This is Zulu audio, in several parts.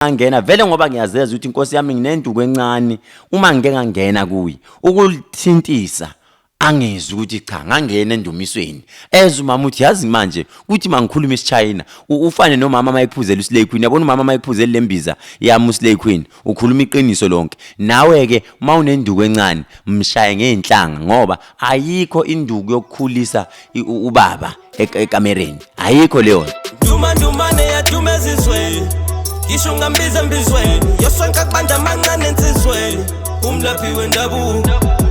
angena vele ngoba ngiyazeza ukuthi inkosi yami nginenduku encane uma ngeke ngangena kuyi ukuthintisa angezwe ukuthi cha ngangena endumisweni ezwe mama uthi yazi manje ukuthi mangikhuluma isiChina ufane nomama mayiphuzela uSlay Queen yabona umama mayiphuzela lembiza yami uSlay Queen ukhuluma iqiniso lonke nawe ke mawunenduku encane mshaye ngeenhlanga ngoba ayikho induku yokukhulisa ubaba ekamereni ayikho leyo Dumane yathumezizwe Ngisho ngambiza mbizweni Yosonka kubanda amancane ensizweni Umlaphi wendabuko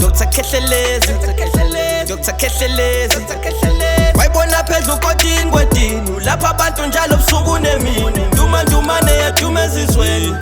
Dr. Khehlelezi Dr. Khehlelezi Wayibona phezulu kodini Lapha abantu njalo busuku nemini Dumane yathumezizweni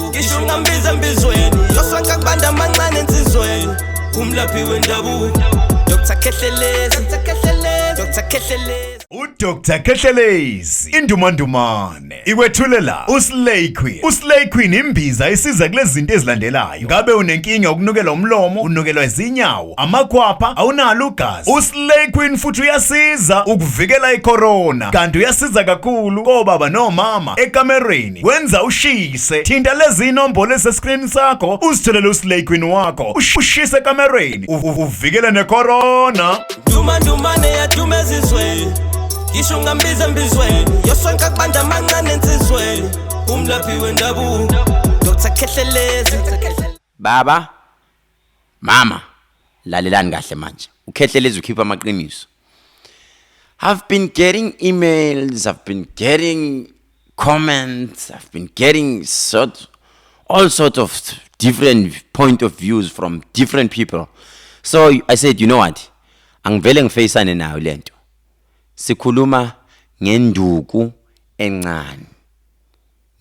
Ngisho ngambiza mbizweni Yosonka kubanda amancane ensizweni Umlaphi wendabuko Dr. Khehlelezi Dr. Khehlelezi Dr. Khehlelezi indumandumane ikwethulela uSlay Queen. uSlay Queen imbiza isiza kulezi zinto ezilandelayo. Ngabe unenkinga yokunukela umlomo, unukelwa izinyawo, amakhwapha, awunalo ugazi. uSlay Queen futhi uyasiza ukuvikela icorona. Kanti uyasiza kakhulu kobaba nomama ekamereni. Wenza ushise. Thinta lezi inombolo esescreen sakho usitholele uSlay Queen wakho. Ushise ekamereni. Uvikele necorona. Dumane yathumezizwe Ngisho ngambiza mbizweni Yosonka kubanda amancane ensizweni Umlaphi wendabuko Dr. Khehlelezi baba mama lalelani kahle manje uKhehlelezi ukhipha amaqiniso I've been getting emails I've been getting comments I've been getting all sorts of different point of views from different people so I said you know what angivele ngifacane nayo lento sikhuluma ngenduku encane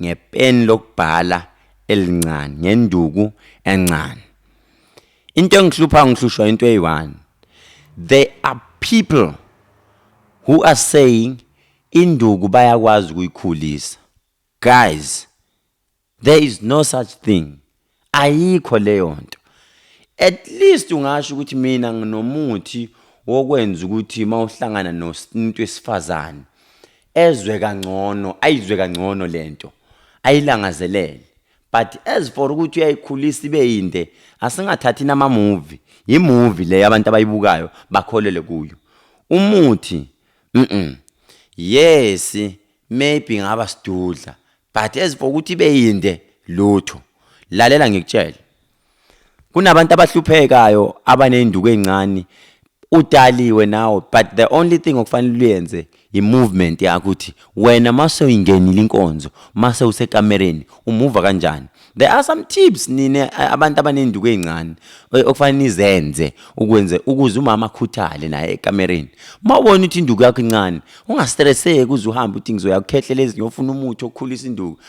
ngepen lokubhala elincane ngenduku encane into engihlushwa into eyi1 there are people who are saying induku bayakwazi ukuyikhulisa guys there is no such thing ayikho leyo nto at least ungasho ukuthi mina nginomuthi wokwenza ukuthi mawuhlangana nomuntu wesifazane ezwe kangcono ayizwe kangcono lento ayilangazelele but as for ukuthi uyayikhulisa ibe yinde asingathathi nama movie imovie le abantu abayibukayo bakholele kuyo umuthi yes maybe ngaba sidudla but as for ukuthi ibe yinde lutho lalela ngikutshela kunabantu abahluphekayo abanenduku encane utaliwe nawo but the only thing okufanele uyenze i-movement yakho uthi wena mase uyingenile inkonzo mase usekamereni umuva kanjani there are some tips nine abantu abanenduku ezincane okufanele izenze ukwenze ukuze umama akhuthale naye ekamereni mawubona ukuthi induku yakho incane ungastresseki uze uhambe uthi ngizoya kuKhehlelezi ngiyofuna umuthi okukhulisa induku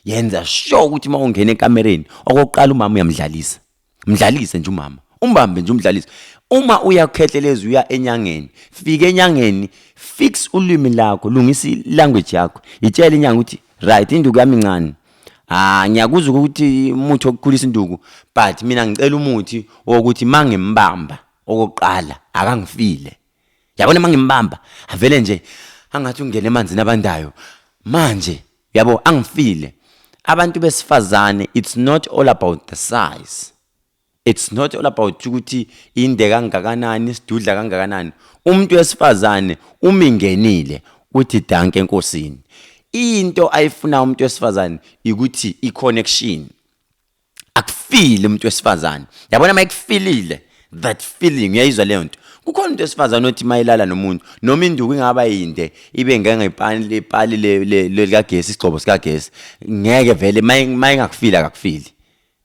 yenza sure ukuthi mawungena ekamereni okokuqala umama uyamdlalisa mdlalise nje umama umbambe nje umdlalisa uma uya kuKhehlelezi uya enyangeni fike enyangeni fix ulimi lakho lungisa language yakho itshela inyanga ukuthi right induku yami incane ngiyakuzwa ukuthi umuthi okukhulisa induku but mina ngicela umuthi wokuthi mangimbamba okokuqala akangifile yabona mangimbamba avele nje angathi ungene emanzini abandayo manje yabo angifile abantu besifazane it's not all about the size it's not all about ukuthi inde kangakanani isidudla kangakanani umuntu wesifazane umingenile uthi danke enkosini into ayifuna umuntu wesifazane ukuthi iconnection akufile umuntu wesifazane yabona mayikufilile that feeling uyayizwa leyo nto kukhona umuntu wesifazane othi mayilala nomuntu noma induku ingaba yinde ibe ngengepani lepali lekagesi isigcobo sikagesi ngeke vele mayingakufila akakufili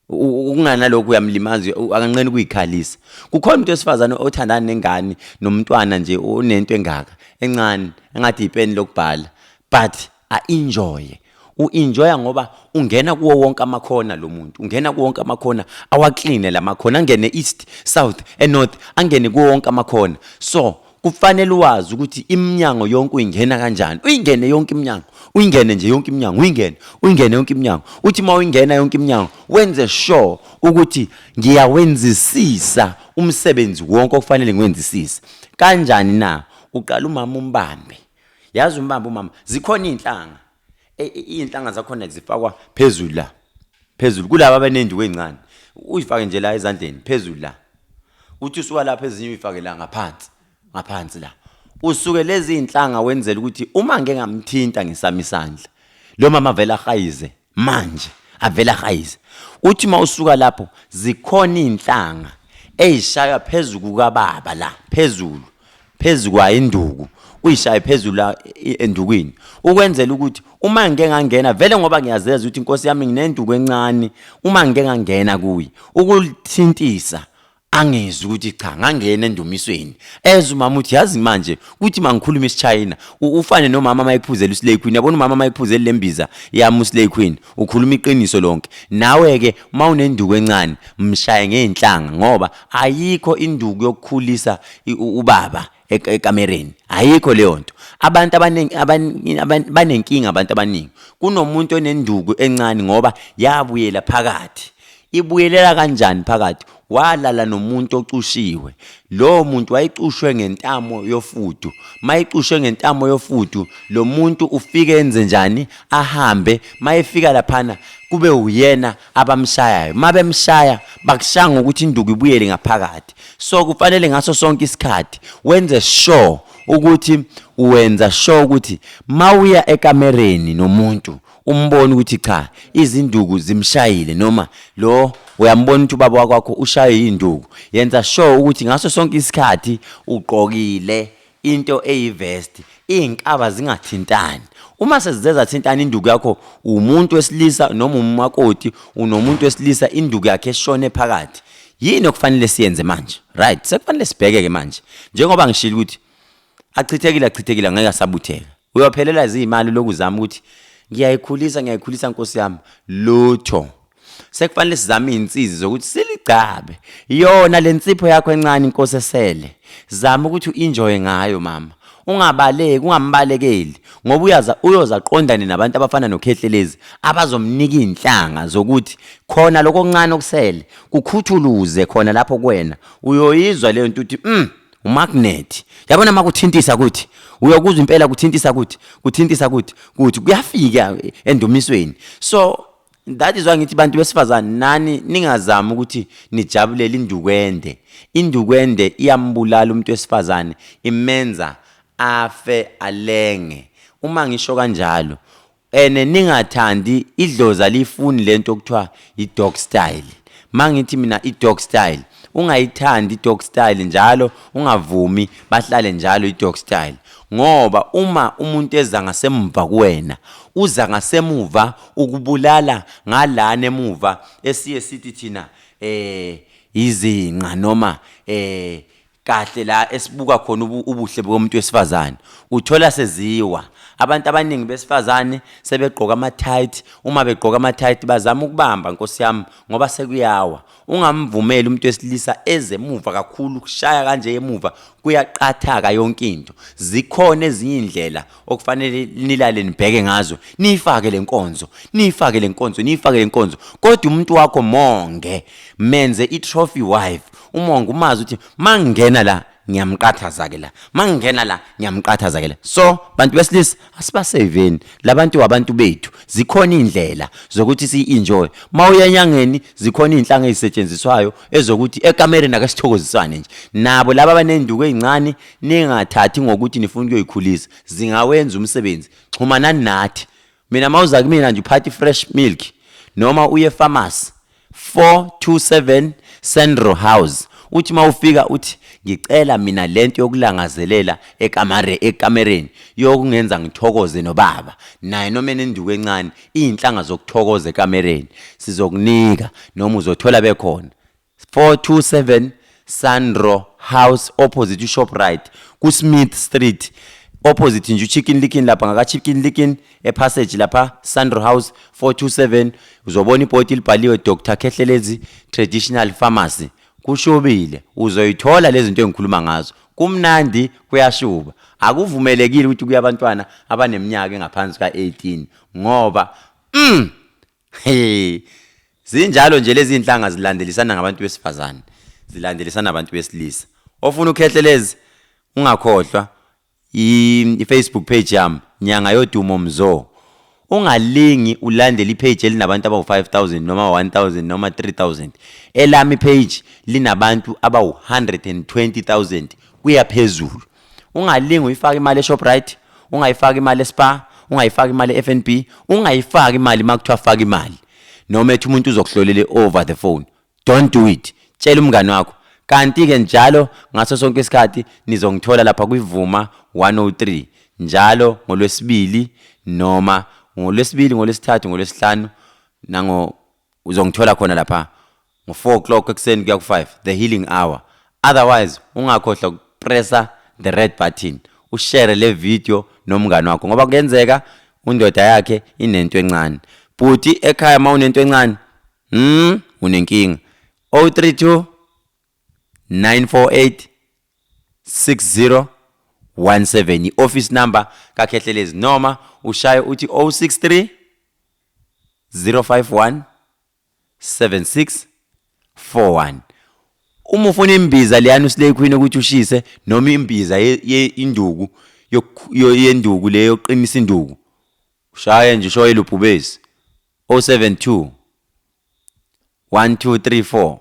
ukungana lokho uyamlimaza akanqeni kuyikhalisa kukhona umuntu wesifazane othandana nengane nomntwana nje onento engaka encane engathi ipeni lokubhala but uenjoya ngoba ungena kuwo wonke amakhona lo muntu ungena kuwo wonke amakhona awaclean lamakhona angene east south and north angene kuwo wonke amakhona so kufanele uwazi ukuthi iminyango yonke uyingena kanjani uyingene yonke iminyango uyingene nje yonke iminyango uyingene yonke iminyango uthi mawungena yonke iminyango wenze sure ukuthi ngiyawenzisisa umsebenzi wonke okufanele ngiwenzisise kanjani na uqala umama umbambe yazi umbambe umama zikhona inhlanga inhlanga zakhona zifakwa phezulu la. Phezulu kulabo abanenduku ezincane. Uyifake nje la ezandleni phezulu la. Uthi usuka lapha ezinye uyifake la ngaphansi la. Usuke lezi inhlanga wenzela ukuthi uma ngeke ngamthinta ngisami isandla lo mama vela hayize manje avela hayize uthi mawusuka lapho zikhona inhlanga ezishaya phezulu kababa la phezulu kwa induku uyishaye phezulu la endukwini ukwenzela ukuthi uma ngeke ngangena vele ngoba ngiyazeza ukuthi inkosi yami nginenduku encane uma ngeke ngangena kuyi ukuthintisa angezi ukuthi cha ngangena endumisweni umama uthi yazi manje ukuthi mangikhuluma isiChina ufane nomama mayiphuzela uSlay Queen yabona umama mayiphuzela lembiza yami uSlay Queen ukhuluma iqiniso lonke nawe ke mawunenduku encane mshaye ngeenhlanga ngoba ayikho induku yokukhulisa ubaba ekamereni ayikho leyo nto abantu abaningi banenkinga abantu abaningi kunomuntu onenduku encane ngoba yabuyela phakathi ibuyelela kanjani phakathi walala nomuntu ocushiwe lo muntu wayicushwe ngentamo yofudu mayicushwe ngentamo yofudu lo muntu ufike enze njani ahambe mayefika laphana kube uyena abamshayayo mabemshaya bakushanga ukuthi induku ibuyele ngaphakathi so kufanele ngaso sonke isikhathi wenze sure ukuthi mawuya ekamereni nomuntu umbone ukuthi cha izinduku zimshayile noma lo uyambona ukuthi ubaba wakho ushaye induku yenza sure ukuthi ngaso sonke isikhathi ugqokile into eyivest izinkaba zingathintani uma sezizeza thintana induku yakho umuntu wesilisa noma umakoti unomuntu wesilisa induku yakhe eshone phakathi yini okufanele siyenze manje right sekufanele sibheke ke manje njengoba ngishilo ukuthi achithekile ngeke asabutheka uyophelela izimali lokuzama ukuthi ngiyayikhulisa nkosi yami lutho sekufanele sizame insizi zokuthi siligcabe yona lensipho yakho encane inkosi esele zama ukuthi uenjoy ngayo mama ungambalekeli ngoba uyoza qondane nabantu abafana noKhehlelezi abazomnika inhlanga zokuthi khona lokho okuncane okusele kukhuthuluze khona lapho kuwena uyoyizwa leyo nto uthi umagnet yabona makuthintisa ukuthi uyokuzwa impela kuthintisa ukuthi kuyafika endumisweni so that is why ngithi bantu besifazane nani ningazama ukuthi nijabulele indukwende iyambulala umuntu wesifazane imenza afe alenge uma ngisho kanjalo ningathandi idlozi lifuni lento okuthiwa idog style mangithi mina idog style ungayithandi idog style njalo ungavumi bahlale njalo idog style ngoba uma umuntu eza ngasemuva kuwena uza ngasemuva ukubulala ngalana emuva esiye sithi thina izinqa noma kahle la esibuka khona ubuhle bomuntu wesifazane uthola seziwa abantu abaningi besifazane sebegqoka ama tight uma begqoka ama tight bazama ukubamba nkosi yami ngoba sekuyawa ungamvumeli umuntu wesilisa ezemuva kakhulu kushaya kanje emuva kuyaqathaka yonke into zikhona ezinye indlela okufanele nilale nibheke ngazo nifake lenkonzo kodwa umuntu wakho monge menze itrophy wife umongo umazi ukuthi mangena la ngiyamqathaza ke la so bantu besilisa asibaseveni labantu wabantu bethu zikhona indlela zokuthi sienjoy mawuyanyangeni zikhona inhlanga ezisetshenziswayo ezokuthi ekamereni akasithokoziswane nje nabo laba abanenduku ezincane ningathathi ngokuthi nifuna ukuyikhulisa zingawenza umsebenzi xumanani nathi mina mawuza kumina nje uphathi fresh milk noma uye pharmacy 427 Central House uthi mawufika uthi ngicela mina lento yokulangazelela ekamereni yokungenza ngithokoze nobaba naye noma enenduku encane inhlanga zokuthokoza ekamereni sizokunika noma uzothola bekhona 427 Central House opposite Shoprite ku Smith Street opposite nje Chicken Licken lapha ngaka Chicken Licken epassage lapha Central House 427 uzobona ibhodi libhaliwe Dr Khehlelezi Traditional Pharmacy kushobile uzoyithola lezi zinto engikhuluma ngazo kumnandi kuyashuba akuvumelekile ukuthi kuyabantwana abaneminyaka engaphansi ka18 ngoba zinjalo nje lezi inhlanga zilandelisana ngabantu besifazane zilandelisana nabantu besilisa ofuna uKhehlelezi ungakhohlwa i Facebook page yami nyanga yodumo mzo ungalingi ulandele ipage elinabantu abawu 5000 noma 1000 noma 3000. Elami page linabantu abawu 120000 kuya phezulu. Ungalingi uyifaka imali eShoprite, ungayifaka imali eSpar, ungayifaka imali eFNB, ungayifaka imali makuthiwa faka imali. Noma ethi umuntu uzokuhlolele over the phone. Don't do it. Tshela umngane wakho. Kanti ke njalo ngaso sonke isikhathi nizongithola lapha kwiVuma 103 njalo ngoLwesibili noma ngoLwesibili, ngoLwesithathu, ngoLwesihlanu nango uzongithola khona lapha ngo 4 o'clock ekseni kuya ku 5, the healing hour. Otherwise ungakhohlwa ukupressa the red button, ushare le video nomngane wakho ngoba kuyenzeka undoda yakhe inento encane. Buti ekhaya mawunento encane unenkinga. 032 948 6017 office number kaKhehlelezi noma ushaye uthi 063 051 7641. Uma ufuna imbiza leyana uSlay Queen ukuthi ushise noma imbiza induku yenduku leyo qinisa induku, ushaye nje ushoyela ubhubesi 072 1234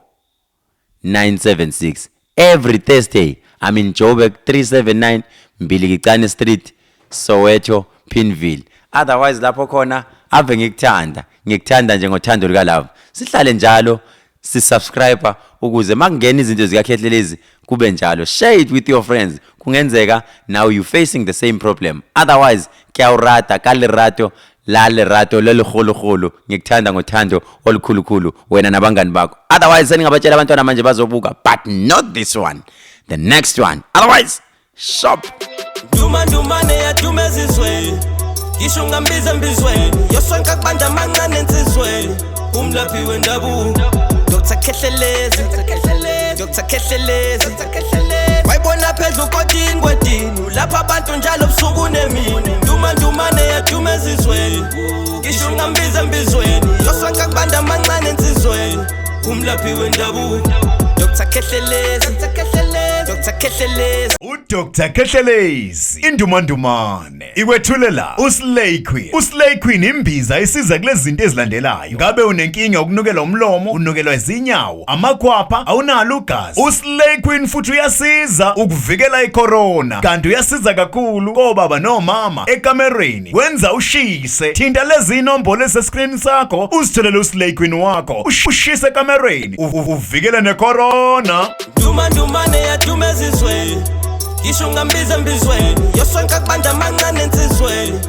976. Every Thursday I'm in Joburg 379 Mbilikicane Street, Soweto, Pinville. Otherwise lapho khona ave ngikuthanda nje ngothando lika love. Sihlale njalo si-subscribe ukuze makungena izinto zikaKhehlelezi kube njalo. Share it with your friends. Kungenzeka now you facing the same problem. Otherwise kuyawurata kalerato lalerato lelikhulu ngikuthanda ngothando olukhulukhulu wena nabangani bakho. Otherwise seningabatshela abantwana manje bazobuka, but not this one, the next one. Otherwise shop Dumane yatumezizwe Ngisho ngambiza mbizweni Yosonka kubanda mancane nsizweni Umlaphi wendabu Dr. Khehlelezi Dr. Khehlelezi Wayibona phezulu kodini kwedini Lapha abantu njalo busuku nemini Dumane yatumezizweni Ngisho ngambiza mbizweni Yosonka kubanda mancane nsizweni Umlaphi wendabu Dr. Khehlelezi Dr. Khehlelezi uDr Khehlelezi indumandumane ikwethulela uSlay Queen. uSlay Queen imbiza isiza kulezi zinto ezilandelayo. Ngabe unenkinga ukunukela umlomo, unukelwa izinyawo, amakhwapha, awunalo ugazi, uSlay Queen futhi uyasiza ukuvikela icorona. Kanti uyasiza kakhulu kobaba nomama ekamereni wenza ushise. Thinta lezi inombolo esescreen sakho uzitholele uSlay Queen wakho ushise ekamereni uvikele necorona. Dumane yatumezizweni Ngisho ngambiza mbizweni Yosonka kubanda mancane nsizweni